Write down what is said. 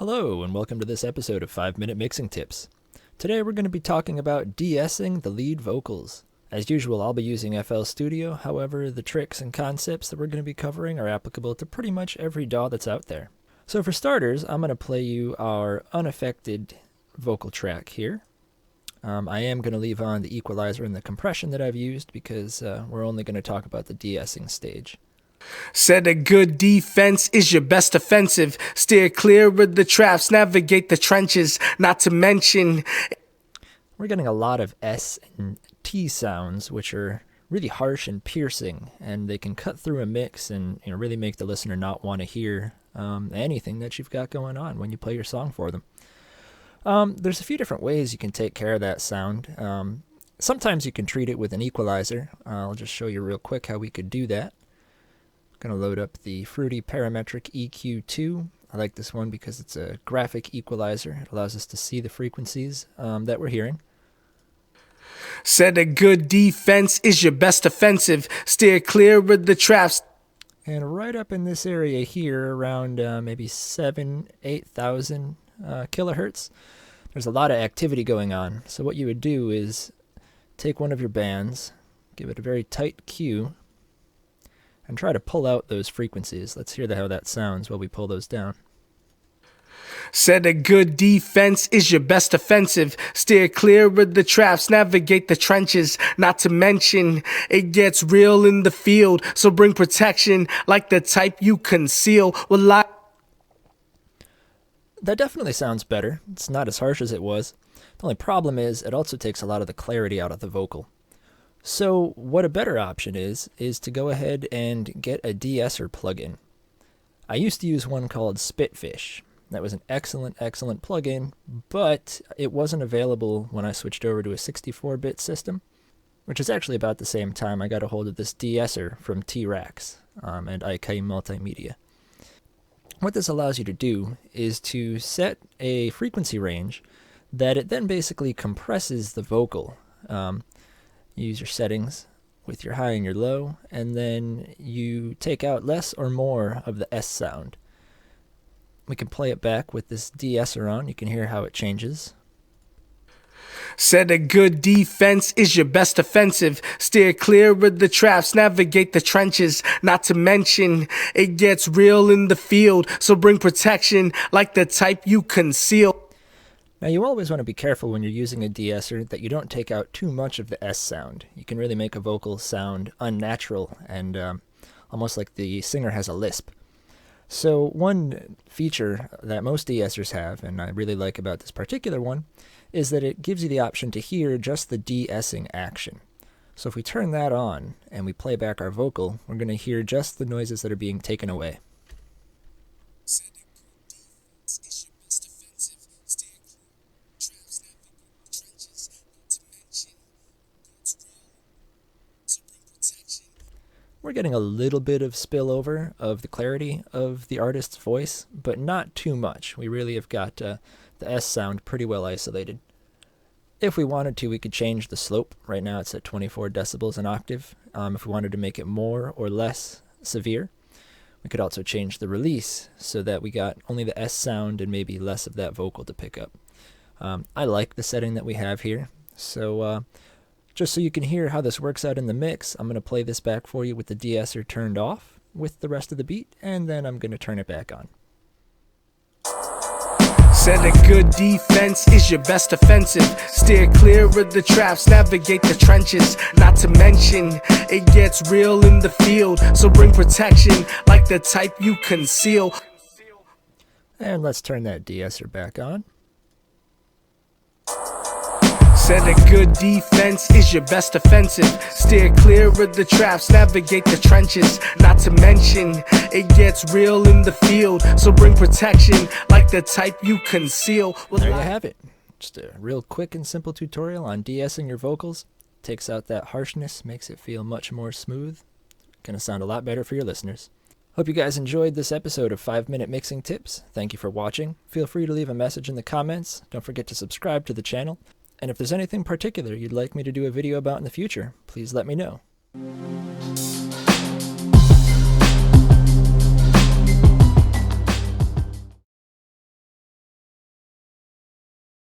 Hello, and welcome to this episode of 5-Minute Mixing Tips. Today we're going to be talking about de-essing the lead vocals. As usual, I'll be using FL Studio, however, the tricks and concepts that we're going to be covering are applicable to pretty much every DAW that's out there. So for starters, I'm going to play you our unaffected vocal track here. I am going to leave on the equalizer and the compression that I've used because we're only going to talk about the de-essing stage. Said a good defense is your best offensive. Steer clear of the traps, navigate the trenches, not to mention... We're getting a lot of S and T sounds, which are really harsh and piercing, and they can cut through a mix and really make the listener not want to hear anything that you've got going on when you play your song for them. There's a few different ways you can take care of that sound. Sometimes you can treat it with an equalizer. I'll just show you real quick how we could do that. I'm going to load up the Fruity Parametric EQ2. I like this one because it's a graphic equalizer. It allows us to see the frequencies that we're hearing. Said a good defense is your best offensive. Steer clear of the traps. And right up in this area here, around maybe 8,000 kilohertz, there's a lot of activity going on. So what you would do is take one of your bands, give it a very tight cue, and try to pull out those frequencies. Let's hear how that sounds while we pull those down. Said a good defense is your best offensive. Steer clear of the traps, navigate the trenches, not to mention it gets real in the field, so bring protection like the type you conceal. That definitely sounds better. It's not as harsh as it was. The only problem is it also takes a lot of the clarity out of the vocal. So what a better option is to go ahead and get a de-esser plugin. I used to use one called Spitfish. That was an excellent plugin, but it wasn't available when I switched over to a 64-bit system, which is actually about the same time I got a hold of this de-esser from T-Rax and IK Multimedia. What this allows you to do is to set a frequency range that it then basically compresses the vocal. You use your settings with your high and your low, and then you take out less or more of the S sound. We can play it back with this de-esser on. You can hear how it changes. Said a good defense is your best offensive. Steer clear of the traps, navigate the trenches, not to mention it gets real in the field, so bring protection like the type you conceal. Now you always want to be careful when you're using a de-esser that you don't take out too much of the S sound. You can really make a vocal sound unnatural and almost like the singer has a lisp. So one feature that most de-essers have, and I really like about this particular one, is that it gives you the option to hear just the de-essing action. So if we turn that on and we play back our vocal, we're going to hear just the noises that are being taken away. We're getting a little bit of spillover of the clarity of the artist's voice, but not too much. We really have got the S sound pretty well isolated. If we wanted to, we could change the slope. Right now it's at 24 decibels an octave. If we wanted to make it more or less severe, we could also change the release so that we got only the S sound and maybe less of that vocal to pick up. I like the setting that we have here, so just so you can hear how this works out in the mix, I'm going to play this back for you with the de-esser turned off with the rest of the beat, and then I'm going to turn it back on. Said a good defense is your best offensive. Steer clear of the traps, navigate the trenches, not to mention it gets real in the field, so bring protection like the type you conceal. And let's turn that de-esser back on. Said a good defense is your best offensive. Steer clear of the traps, navigate the trenches, not to mention it gets real in the field, so bring protection like the type you conceal. There you have it. Just a real quick and simple tutorial on de-essing your vocals. Takes out that harshness, makes it feel much more smooth. Gonna sound a lot better for your listeners. Hope you guys enjoyed this episode of 5-Minute Mixing Tips. Thank you for watching. Feel free to leave a message in the comments. Don't forget to subscribe to the channel. And if there's anything particular you'd like me to do a video about in the future, please let me know.